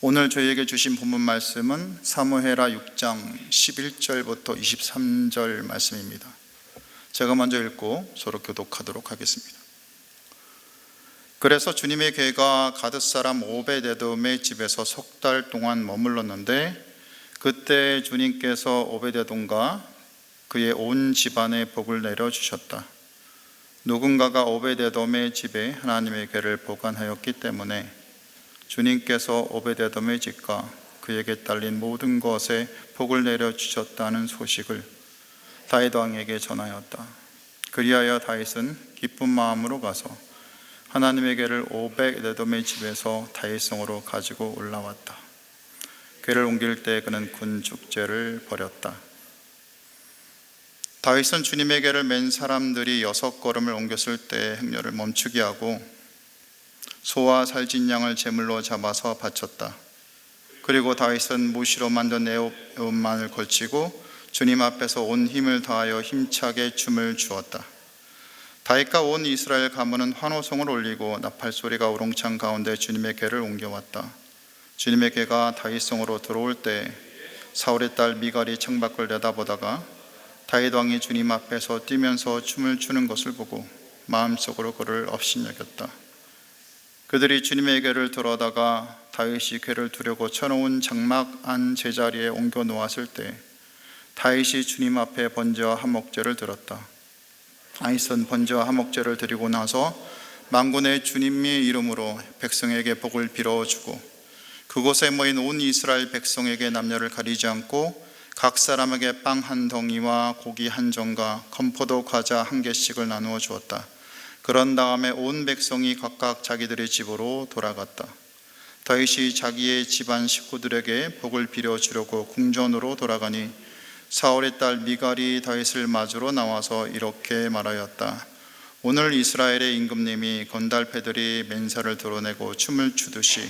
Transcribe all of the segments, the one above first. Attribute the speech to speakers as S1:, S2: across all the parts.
S1: 오늘 저희에게 주신 본문 말씀은 사무엘하 6장 11절부터 23절 말씀입니다. 제가 먼저 읽고 서로 교독하도록 하겠습니다. 그래서 주님의 괴가 가드 사람 오벳에돔의 집에서 석 달 동안 머물렀는데, 그때 주님께서 오벳에돔과 그의 온 집안에 복을 내려주셨다. 누군가가 오벳에돔의 집에 하나님의 괴를 보관하였기 때문에 주님께서 오벳에돔의 집과 그에게 딸린 모든 것에 복을 내려주셨다는 소식을 다윗 왕에게 전하였다. 그리하여 다윗은 기쁜 마음으로 가서 하나님의 괴를 오벳에돔의 집에서 다윗성으로 가지고 올라왔다. 괴를 옮길 때 그는 군 축제를 벌였다. 다윗은 주님의 괴를 맨 사람들이 6걸음을 옮겼을 때 행렬을 멈추게 하고 소와 살찐 양을 제물로 잡아서 바쳤다. 그리고 다윗은 무시로 만든 에봇만을 걸치고 주님 앞에서 온 힘을 다하여 힘차게 춤을 추었다. 다윗과 온 이스라엘 가문은 환호성을 올리고 나팔 소리가 우렁찬 가운데 주님의 괴를 옮겨왔다. 주님의 괴가 다윗성으로 들어올 때 사울의 딸 미갈이 창밖을 내다보다가 다윗 왕이 주님 앞에서 뛰면서 춤을 추는 것을 보고 마음속으로 그를 업신여겼다. 그들이 주님의 괴를 들어다가 다윗이 괴를 두려고 쳐놓은 장막 안 제자리에 옮겨 놓았을 때 다윗이 주님 앞에 번제와 화목제를 드렸다. 다윗은 번제와 화목제를 드리고 나서 만군의 주님의 이름으로 백성에게 복을 빌어주고 그곳에 모인 온 이스라엘 백성에게 남녀를 가리지 않고 각 사람에게 빵 한 덩이와 고기 한 점과 건포도 과자 한 개씩을 나누어 주었다. 그런 다음에 온 백성이 각각 자기들의 집으로 돌아갔다. 다윗이 자기의 집안 식구들에게 복을 빌어주려고 궁전으로 돌아가니 사울의 딸 미갈이 다윗을 맞으러 나와서 이렇게 말하였다. 오늘 이스라엘의 임금님이 건달패들이 맨살을 드러내고 춤을 추듯이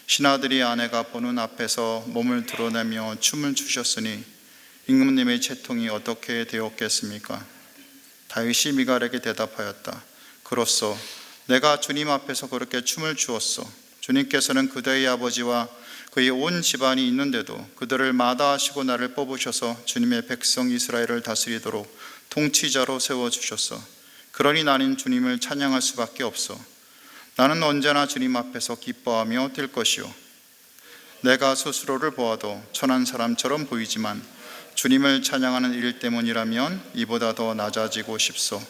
S1: 신하들이 아내가 보는 앞에서 몸을 드러내며 춤을 추셨으니 임금님의 채통이 어떻게 되었겠습니까? 다윗이 미갈에게 대답하였다. 그로써 내가 주님 앞에서 그렇게 춤을 추었소. 주님께서는 그대의 아버지와 그의 온 집안이 있는데도 그들을 마다하시고 나를 뽑으셔서 주님의 백성 이스라엘을 다스리도록 통치자로 세워주셨어. 그러니 나는 주님을 찬양할 수밖에 없어. 나는 언제나 주님 앞에서 기뻐하며 뛸 것이요, 내가 스스로를 보아도 천한 사람처럼 보이지만 주님을 찬양하는 일 때문이라면 이보다 더 낮아지고 싶소.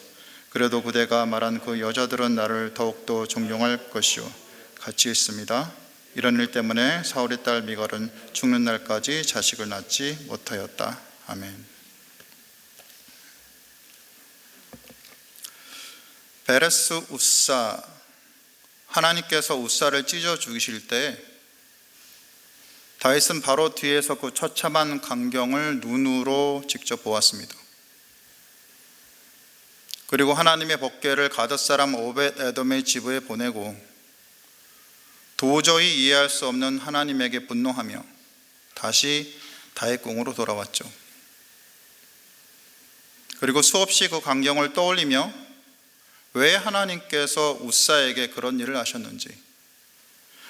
S1: 그래도 그대가 말한 그 여자들은 나를 더욱더 존경할 것이요. 같이 있습니다. 이런 일 때문에 사울의 딸 미갈은 죽는 날까지 자식을 낳지 못하였다. 아멘. 베레스 우사, 하나님께서 우사를 찢어 죽이실 때 다윗은 바로 뒤에서 그 처참한 광경을 눈으로 직접 보았습니다. 그리고 하나님의 법궤를 가드 사람 오벳에돔의 집에 보내고 도저히 이해할 수 없는 하나님에게 분노하며 다시 다윗궁으로 돌아왔죠. 그리고 수없이 그 광경을 떠올리며 왜 하나님께서 우사에게 그런 일을 하셨는지,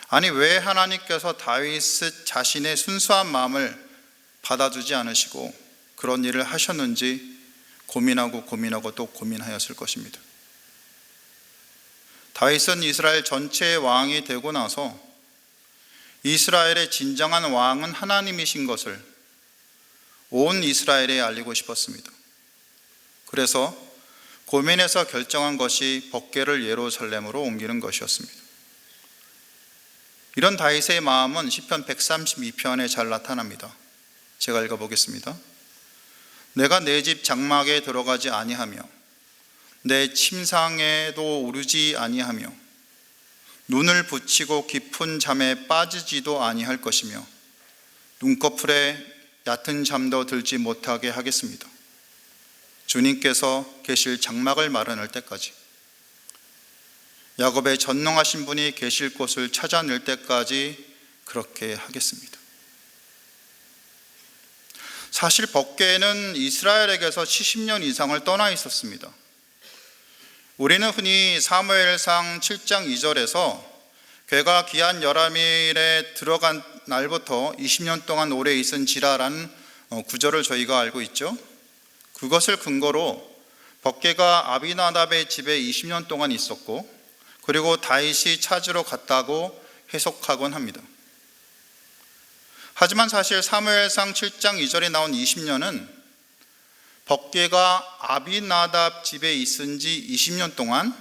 S1: 아니 왜 하나님께서 다윗 자신의 순수한 마음을 받아주지 않으시고 그런 일을 하셨는지 고민하고 또 고민하였을 것입니다. 다윗은 이스라엘 전체의 왕이 되고 나서 이스라엘의 진정한 왕은 하나님이신 것을 온 이스라엘에 알리고 싶었습니다. 그래서 고민해서 결정한 것이 법궤를 예루살렘으로 옮기는 것이었습니다. 이런 다윗의 마음은 시편 132편에 잘 나타납니다. 제가 읽어보겠습니다. 내가 내 집 장막에 들어가지 아니하며 내 침상에도 오르지 아니하며 눈을 붙이고 깊은 잠에 빠지지도 아니할 것이며 눈꺼풀에 얕은 잠도 들지 못하게 하겠습니다. 주님께서 계실 장막을 마련할 때까지, 야곱의 전능하신 분이 계실 곳을 찾아낼 때까지 그렇게 하겠습니다. 사실 법궤는 이스라엘에게서 70년 이상을 떠나 있었습니다. 우리는 흔히 사무엘상 7장 2절에서 괴가 귀한 열왕일에 들어간 날부터 20년 동안 오래 있은 지라라는 구절을 저희가 알고 있죠. 그것을 근거로 법궤가 아비나답의 집에 20년 동안 있었고, 그리고 다윗이 찾으러 갔다고 해석하곤 합니다. 하지만 사실 사무엘상 7장 2절에 나온 20년은 법궤가 아비나답 집에 있은 지 20년 동안,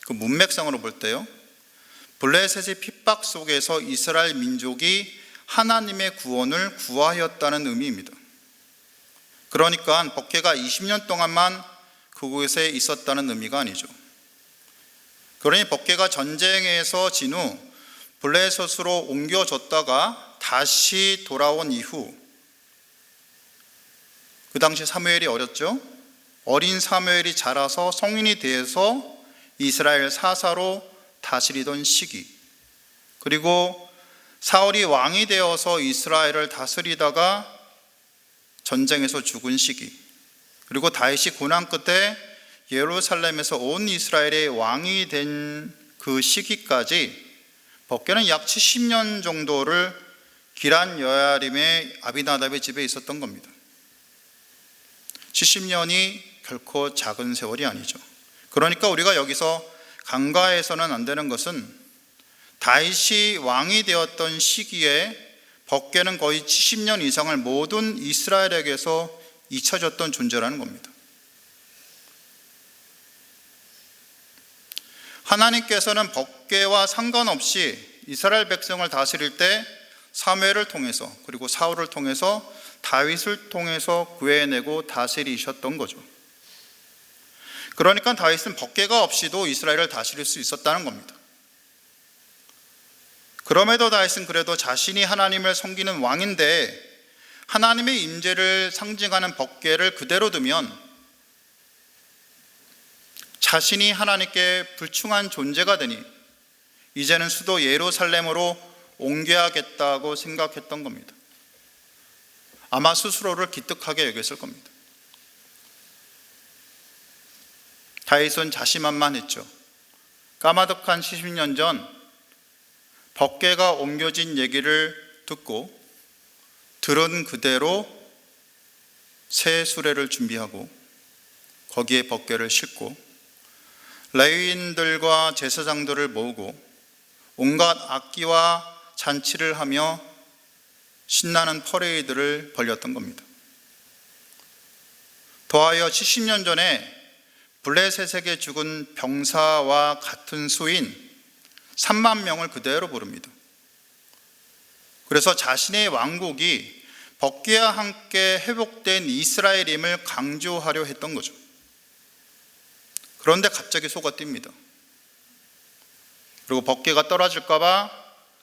S1: 그 문맥상으로 볼 때요, 블레셋의 핍박 속에서 이스라엘 민족이 하나님의 구원을 구하였다는 의미입니다. 그러니까 법궤가 20년 동안만 그곳에 있었다는 의미가 아니죠. 그러니 법궤가 전쟁에서 진 후 블레셋으로 옮겨졌다가 다시 돌아온 이후, 그 당시 사무엘이 어렸죠. 어린 사무엘이 자라서 성인이 되어서 이스라엘 사사로 다스리던 시기, 그리고 사울이 왕이 되어서 이스라엘을 다스리다가 전쟁에서 죽은 시기, 그리고 다윗이 고난 끝에 예루살렘에서 온 이스라엘의 왕이 된 그 시기까지 법궤는 약 70년 정도를 기란 여야림의 아비나답의 집에 있었던 겁니다. 70년이 결코 작은 세월이 아니죠. 그러니까 우리가 여기서 간과해서는 안 되는 것은 다윗이 왕이 되었던 시기에 법궤는 거의 70년 이상을 모든 이스라엘에게서 잊혀졌던 존재라는 겁니다. 하나님께서는 법궤와 상관없이 이스라엘 백성을 다스릴 때 사무엘을 통해서, 그리고 사울을 통해서, 다윗을 통해서 구해내고 다스리셨던 거죠. 그러니까 다윗은 법궤가 없이도 이스라엘을 다스릴 수 있었다는 겁니다. 그럼에도 다윗은 그래도 자신이 하나님을 섬기는 왕인데 하나님의 임재를 상징하는 법궤를 그대로 두면 자신이 하나님께 불충한 존재가 되니 이제는 수도 예루살렘으로 옮겨야겠다고 생각했던 겁니다. 아마 스스로를 기특하게 여겼을 겁니다. 다윗은 자신만만했죠. 까마득한 70년 전 법궤가 옮겨진 얘기를 듣고 들은 그대로 새 수레를 준비하고 거기에 법궤를 싣고 레위인들과 제사장들을 모으고 온갖 악기와 잔치를 하며 신나는 퍼레이드를 벌였던 겁니다. 더하여 70년 전에 블레셋에게 죽은 병사와 같은 수인 3만 명을 그대로 부릅니다. 그래서 자신의 왕국이 법궤와 함께 회복된 이스라엘임을 강조하려 했던 거죠. 그런데 갑자기 소가 띱니다. 그리고 법궤가 떨어질까 봐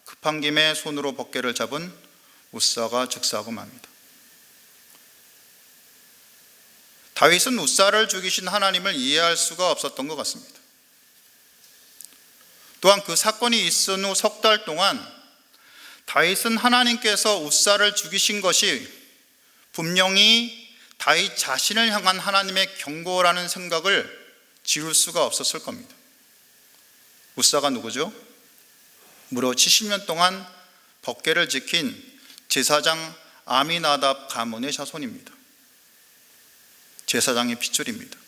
S1: 급한 김에 손으로 법궤를 잡은 우사가 즉사하고 맙니다. 다윗은 우사를 죽이신 하나님을 이해할 수가 없었던 것 같습니다. 또한 그 사건이 있은 후 석 달 동안 다윗은 하나님께서 우사를 죽이신 것이 분명히 다윗 자신을 향한 하나님의 경고라는 생각을 지울 수가 없었을 겁니다. 우사가 누구죠? 무려 70년 동안 법궤를 지킨 제사장 아미나답 가문의 자손입니다. 제사장의 핏줄입니다.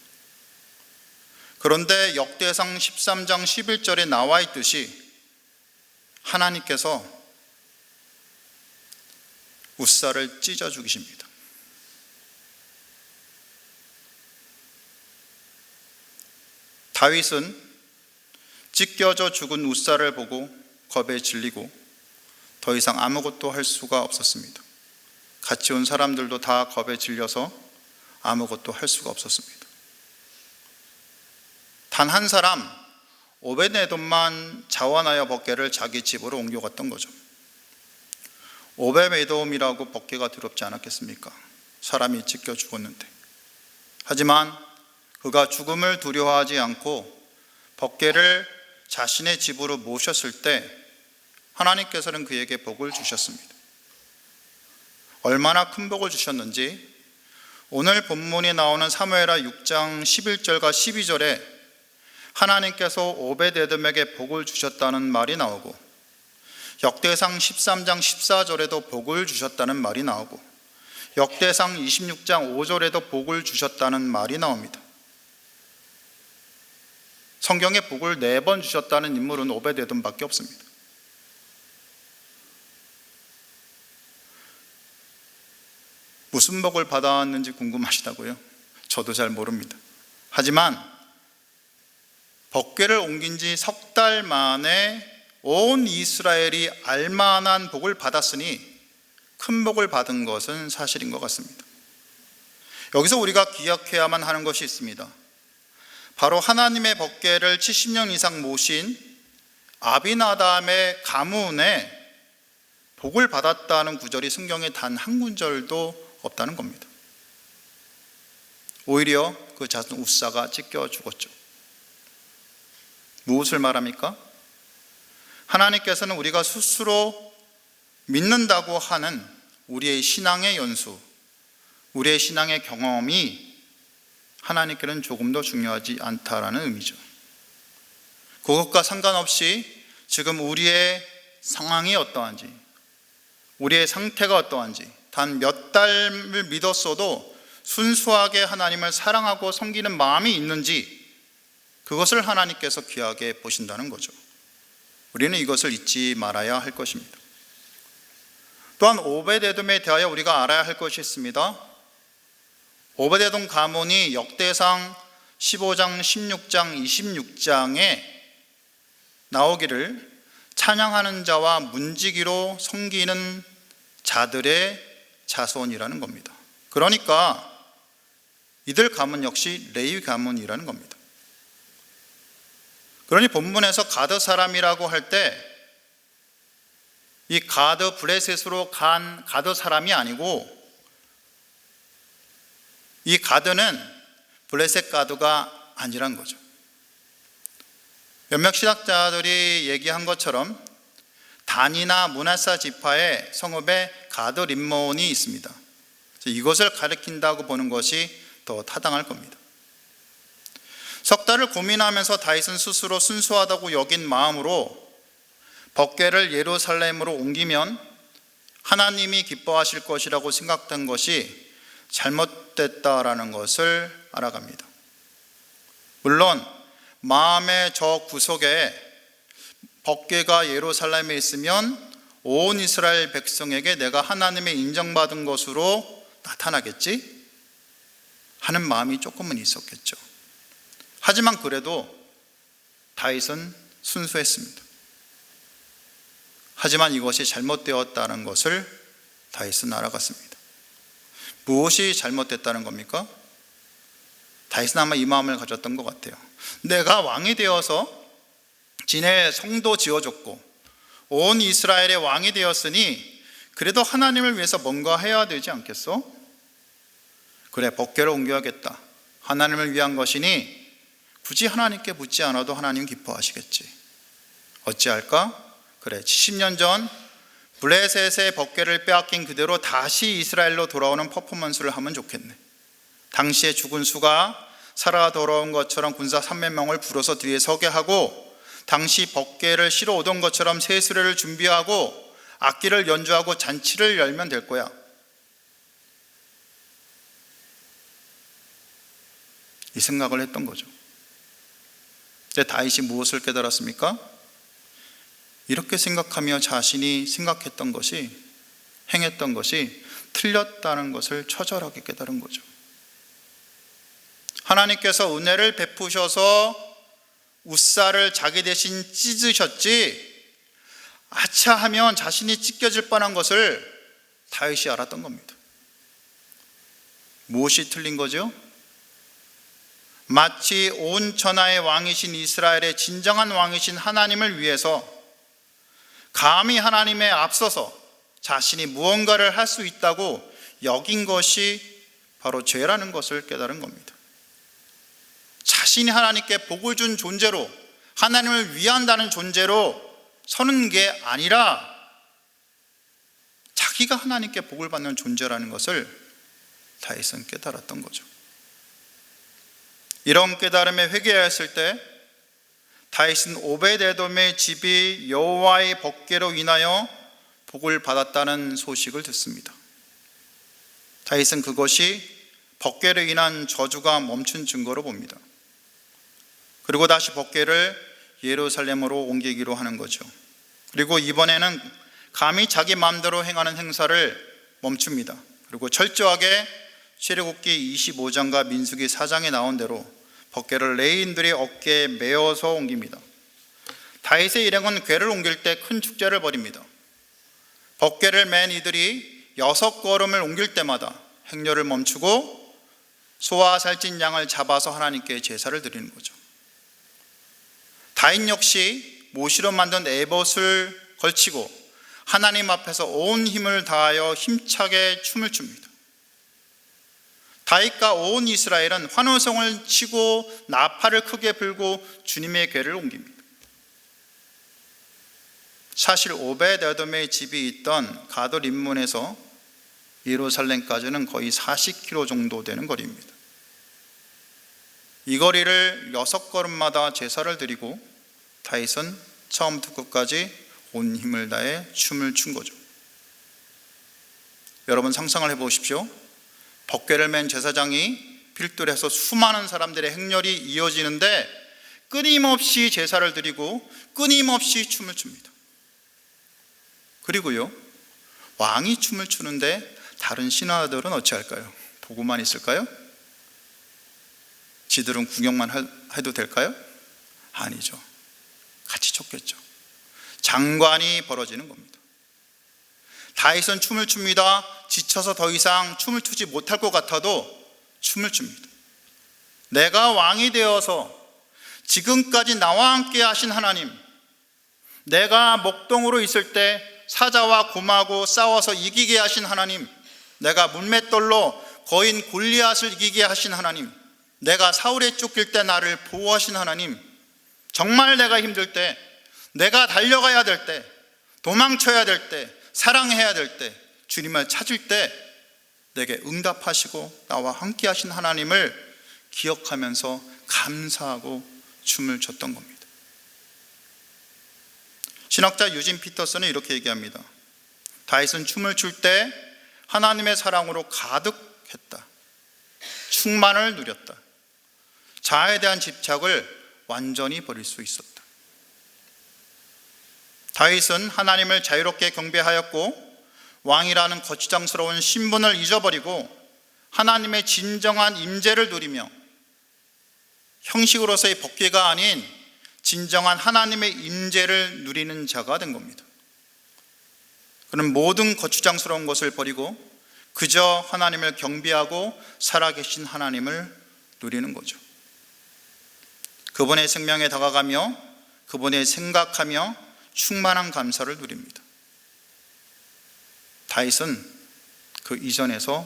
S1: 그런데 역대상 13장 11절에 나와 있듯이 하나님께서 우사를 찢어 죽이십니다. 다윗은 찢겨져 죽은 우사를 보고 겁에 질리고 더 이상 아무것도 할 수가 없었습니다. 같이 온 사람들도 다 겁에 질려서 아무것도 할 수가 없었습니다. 단 한 사람 오벳에돔만 자원하여 법궤를 자기 집으로 옮겨갔던 거죠. 오벳에돔이라고 법궤가 더럽지 않았겠습니까? 사람이 찢겨 죽었는데. 하지만 그가 죽음을 두려워하지 않고 법궤를 자신의 집으로 모셨을 때 하나님께서는 그에게 복을 주셨습니다. 얼마나 큰 복을 주셨는지 오늘 본문에 나오는 사무엘하 6장 11절과 12절에 하나님께서 오벳에돔에게 복을 주셨다는 말이 나오고, 역대상 13장 14절에도 복을 주셨다는 말이 나오고, 역대상 26장 5절에도 복을 주셨다는 말이 나옵니다. 성경에 복을 4번 주셨다는 인물은 오벳에돔밖에 없습니다. 무슨 복을 받아왔는지 궁금하시다고요? 저도 잘 모릅니다. 하지만 법궤를 옮긴 지 3달 만에 온 이스라엘이 알만한 복을 받았으니 큰 복을 받은 것은 사실인 것 같습니다. 여기서 우리가 기억해야만 하는 것이 있습니다. 바로 하나님의 법궤를 70년 이상 모신 아비나답의 가문에 복을 받았다는 구절이 성경에 단 한 구절도 없다는 겁니다. 오히려 그 자손 우사가 찢겨 죽었죠. 무엇을 말합니까? 하나님께서는 우리가 스스로 믿는다고 하는 우리의 신앙의 연수, 우리의 신앙의 경험이 하나님께는 조금 더 중요하지 않다라는 의미죠. 그것과 상관없이 지금 우리의 상황이 어떠한지, 우리의 상태가 어떠한지, 단 몇 달을 믿었어도 순수하게 하나님을 사랑하고 섬기는 마음이 있는지, 그것을 하나님께서 귀하게 보신다는 거죠. 우리는 이것을 잊지 말아야 할 것입니다. 또한 오벳에돔에 대하여 우리가 알아야 할 것이 있습니다. 오벳에돔 가문이 역대상 15장, 16장, 26장에 나오기를 찬양하는 자와 문지기로 섬기는 자들의 자손이라는 겁니다. 그러니까 이들 가문 역시 레위 가문이라는 겁니다. 그러니 본문에서 가드 사람이라고 할 때 이 가드 블레셋으로 간 가드 사람이 아니고, 이 가드는 블레셋 가드가 아니란 거죠. 몇몇 신학자들이 얘기한 것처럼 단이나 므낫사 지파의 성읍에 가드 림몬이 있습니다. 이것을 가리킨다고 보는 것이 더 타당할 겁니다. 석 달을 고민하면서 다윗은 스스로 순수하다고 여긴 마음으로 법궤를 예루살렘으로 옮기면 하나님이 기뻐하실 것이라고 생각된 것이 잘못됐다라는 것을 알아갑니다. 물론 마음의 저 구석에 법궤가 예루살렘에 있으면 온 이스라엘 백성에게 내가 하나님의 인정받은 것으로 나타나겠지 하는 마음이 조금은 있었겠죠. 하지만 그래도 다윗은 순수했습니다. 하지만 이것이 잘못되었다는 것을 다윗은 알아갔습니다. 무엇이 잘못됐다는 겁니까? 다윗은 아마 이 마음을 가졌던 것 같아요. 내가 왕이 되어서 진의 성도 지어줬고 온 이스라엘의 왕이 되었으니 그래도 하나님을 위해서 뭔가 해야 되지 않겠어? 그래, 법궤를 옮겨야겠다. 하나님을 위한 것이니 굳이 하나님께 묻지 않아도 하나님 기뻐하시겠지. 어찌할까? 그래, 70년 전 블레셋의 법궤를 빼앗긴 그대로 다시 이스라엘로 돌아오는 퍼포먼스를 하면 좋겠네. 당시에 죽은 수가 살아 돌아온 것처럼 군사 300명을 불어서 뒤에 서게 하고, 당시 법궤를 실어 오던 것처럼 새 수레를 준비하고 악기를 연주하고 잔치를 열면 될 거야. 이 생각을 했던 거죠. 근데 다윗이 무엇을 깨달았습니까? 이렇게 생각하며 자신이 생각했던 것이, 행했던 것이 틀렸다는 것을 처절하게 깨달은 거죠. 하나님께서 은혜를 베푸셔서 우사를 자기 대신 찢으셨지, 아차 하면 자신이 찢겨질 뻔한 것을 다윗이 알았던 겁니다. 무엇이 틀린 거죠? 마치 온 천하의 왕이신 이스라엘의 진정한 왕이신 하나님을 위해서 감히 하나님에 앞서서 자신이 무언가를 할 수 있다고 여긴 것이 바로 죄라는 것을 깨달은 겁니다. 자신이 하나님께 복을 준 존재로, 하나님을 위한다는 존재로 서는 게 아니라 자기가 하나님께 복을 받는 존재라는 것을 다윗은 깨달았던 거죠. 이런 깨달음에 회개하였을 때 다윗은 오벳에돔의 집이 여호와의 법궤로 인하여 복을 받았다는 소식을 듣습니다. 다윗은 그것이 법궤로 인한 저주가 멈춘 증거로 봅니다. 그리고 다시 법궤를 예루살렘으로 옮기기로 하는 거죠. 그리고 이번에는 감히 자기 마음대로 행하는 행사를 멈춥니다. 그리고 철저하게 출애굽기 25장과 민수기 4장에 나온 대로 법궤를 레위인들의 어깨에 메어서 옮깁니다. 다윗의 일행은 궤를 옮길 때 큰 축제를 벌입니다. 법궤를 맨 이들이 6걸음을 옮길 때마다 행렬을 멈추고 소와 살찐 양을 잡아서 하나님께 제사를 드리는 거죠. 다윗 역시 모시로 만든 에봇을 걸치고 하나님 앞에서 온 힘을 다하여 힘차게 춤을 춥니다. 다윗과 온 이스라엘은 환호성을 치고 나팔을 크게 불고 주님의 궤를 옮깁니다. 사실 오벳에돔의 집이 있던 가드 림몬에서 예루살렘까지는 거의 40km 정도 되는 거리입니다. 이 거리를 6걸음마다 제사를 드리고 다윗은 처음부터 끝까지 온 힘을 다해 춤을 춘 거죠. 여러분 상상을 해보십시오. 법궤를 맨 제사장이 필두해서 수많은 사람들의 행렬이 이어지는데 끊임없이 제사를 드리고 끊임없이 춤을 춥니다. 그리고요, 왕이 춤을 추는데 다른 신하들은 어찌할까요? 보고만 있을까요? 지들은 구경만 해도 될까요? 아니죠. 같이 췄겠죠. 장관이 벌어지는 겁니다. 다윗은 춤을 춥니다. 지쳐서 더 이상 춤을 추지 못할 것 같아도 춤을 춥니다. 내가 왕이 되어서 지금까지 나와 함께 하신 하나님, 내가 목동으로 있을 때 사자와 곰하고 싸워서 이기게 하신 하나님, 내가 문맷돌로 거인 골리앗을 이기게 하신 하나님, 내가 사울에 쫓길 때 나를 보호하신 하나님, 정말 내가 힘들 때, 내가 달려가야 될 때, 도망쳐야 될 때, 사랑해야 될 때, 주님을 찾을 때 내게 응답하시고 나와 함께 하신 하나님을 기억하면서 감사하고 춤을 췄던 겁니다. 신학자 유진 피터슨은 이렇게 얘기합니다. 다윗은 춤을 출 때 하나님의 사랑으로 가득했다. 충만을 누렸다. 자아에 대한 집착을 완전히 버릴 수 있었다. 다윗은 하나님을 자유롭게 경배하였고 왕이라는 거추장스러운 신분을 잊어버리고 하나님의 진정한 임재를 누리며 형식으로서의 법궤가 아닌 진정한 하나님의 임재를 누리는 자가 된 겁니다. 그는 모든 거추장스러운 것을 버리고 그저 하나님을 경배하고 살아계신 하나님을 누리는 거죠. 그분의 생명에 다가가며 그분의 생각하며 충만한 감사를 누립니다. 다윗은 그 이전에서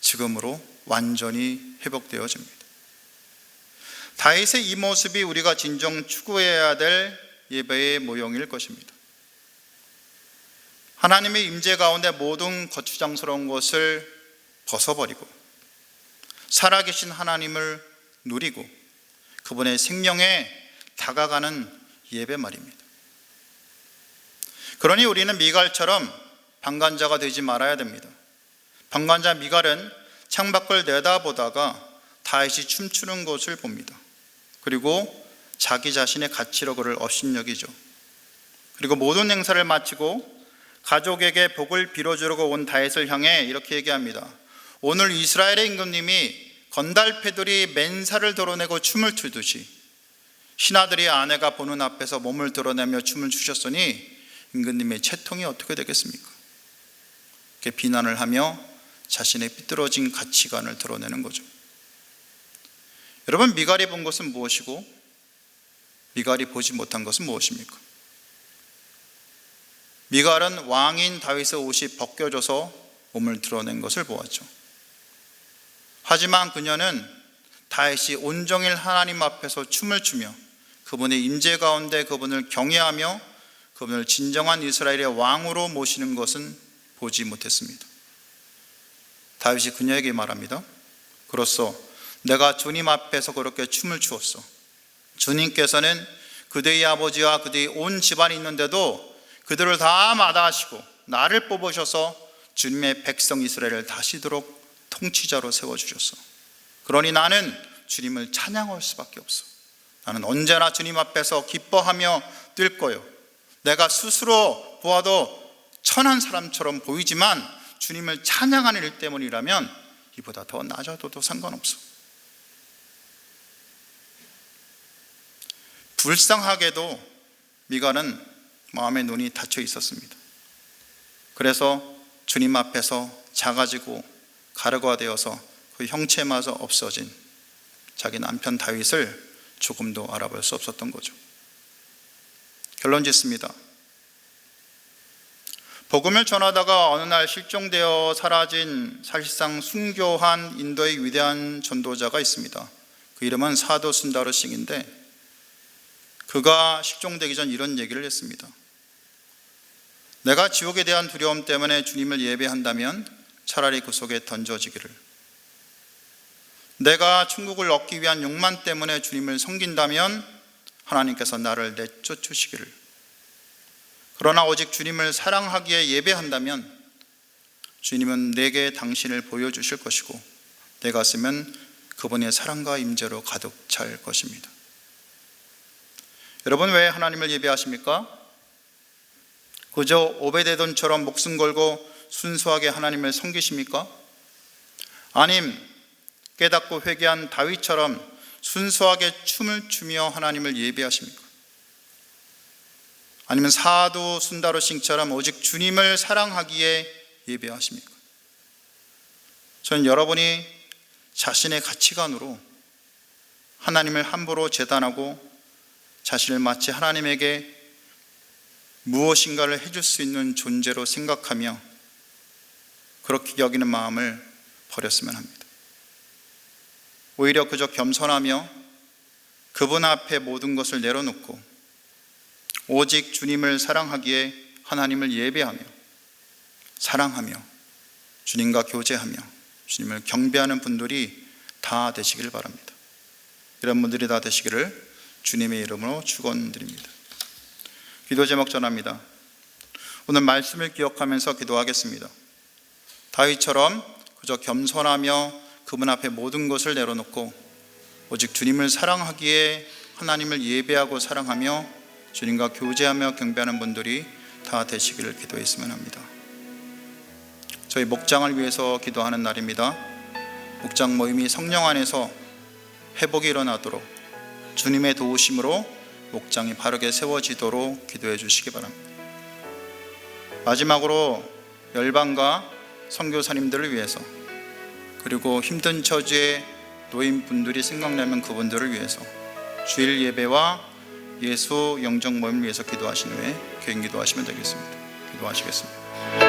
S1: 지금으로 완전히 회복되어집니다. 다윗의 이 모습이 우리가 진정 추구해야 될 예배의 모형일 것입니다. 하나님의 임재 가운데 모든 거추장스러운 것을 벗어버리고 살아계신 하나님을 누리고 그분의 생명에 다가가는 예배 말입니다. 그러니 우리는 미갈처럼 방관자가 되지 말아야 됩니다. 방관자 미갈은 창밖을 내다보다가 다윗이 춤추는 것을 봅니다. 그리고 자기 자신의 가치로 그를 업신여기죠. 그리고 모든 행사를 마치고 가족에게 복을 빌어주려고 온 다윗을 향해 이렇게 얘기합니다. 오늘 이스라엘의 임금님이 건달패들이 맨살을 드러내고 춤을 추듯이 신하들이 아내가 보는 앞에서 몸을 드러내며 춤을 추셨으니 임금님의 채통이 어떻게 되겠습니까? 이렇게 비난을 하며 자신의 삐뚤어진 가치관을 드러내는 거죠. 여러분, 미갈이 본 것은 무엇이고 미갈이 보지 못한 것은 무엇입니까? 미갈은 왕인 다윗의 옷이 벗겨져서 몸을 드러낸 것을 보았죠. 하지만 그녀는 다윗이 온종일 하나님 앞에서 춤을 추며 그분의 임재 가운데 그분을 경외하며 그분을 진정한 이스라엘의 왕으로 모시는 것은 보지 못했습니다. 다윗이 그녀에게 말합니다. 그로써 내가 주님 앞에서 그렇게 춤을 추었어. 주님께서는 그대의 아버지와 그대의 온 집안이 있는데도 그들을 다 마다하시고 나를 뽑으셔서 주님의 백성 이스라엘을 다시도록 통치자로 세워주셨어. 그러니 나는 주님을 찬양할 수밖에 없어. 나는 언제나 주님 앞에서 기뻐하며 뛸 거요. 내가 스스로 보아도 천한 사람처럼 보이지만 주님을 찬양하는 일 때문이라면 이보다 더 낮아도 상관없어. 불쌍하게도 미갈은 마음의 눈이 닫혀 있었습니다. 그래서 주님 앞에서 작아지고 가루가 되어서 그 형체마저 없어진 자기 남편 다윗을 조금도 알아볼 수 없었던 거죠. 결론 짓습니다. 복음을 전하다가 어느 날 실종되어 사라진 사실상 순교한 인도의 위대한 전도자가 있습니다. 그 이름은 사도 순다르 싱인데 그가 실종되기 전 이런 얘기를 했습니다. 내가 지옥에 대한 두려움 때문에 주님을 예배한다면 차라리 그 속에 던져지기를, 내가 천국을 얻기 위한 욕망 때문에 주님을 섬긴다면 하나님께서 나를 내쫓으시기를, 그러나 오직 주님을 사랑하기에 예배한다면 주님은 내게 당신을 보여주실 것이고 내 가슴은 그분의 사랑과 임재로 가득 찰 것입니다. 여러분, 왜 하나님을 예배하십니까? 그저 오베데돔처럼 목숨 걸고 순수하게 하나님을 섬기십니까? 아님 깨닫고 회개한 다윗처럼 순수하게 춤을 추며 하나님을 예배하십니까? 아니면 사도 순다르 싱처럼 오직 주님을 사랑하기에 예배하십니까? 저는 여러분이 자신의 가치관으로 하나님을 함부로 재단하고 자신을 마치 하나님에게 무엇인가를 해줄 수 있는 존재로 생각하며 그렇게 여기는 마음을 버렸으면 합니다. 오히려 그저 겸손하며 그분 앞에 모든 것을 내려놓고 오직 주님을 사랑하기에 하나님을 예배하며 사랑하며 주님과 교제하며 주님을 경배하는 분들이 다 되시기를 바랍니다. 이런 분들이 다 되시기를 주님의 이름으로 축원드립니다. 기도 제목 전합니다. 오늘 말씀을 기억하면서 기도하겠습니다. 다윗처럼 그저 겸손하며 그분 앞에 모든 것을 내려놓고 오직 주님을 사랑하기에 하나님을 예배하고 사랑하며 주님과 교제하며 경배하는 분들이 다 되시기를 기도했으면 합니다. 저희 목장을 위해서 기도하는 날입니다. 목장 모임이 성령 안에서 회복이 일어나도록 주님의 도우심으로 목장이 바르게 세워지도록 기도해 주시기 바랍니다. 마지막으로 열방과 선교사님들을 위해서, 그리고 힘든 처지의 노인분들이 생각나면 그분들을 위해서 주일 예배와 예수 영적 모임을 위해서 기도하신 후에 개인 기도하시면 되겠습니다. 기도하시겠습니다.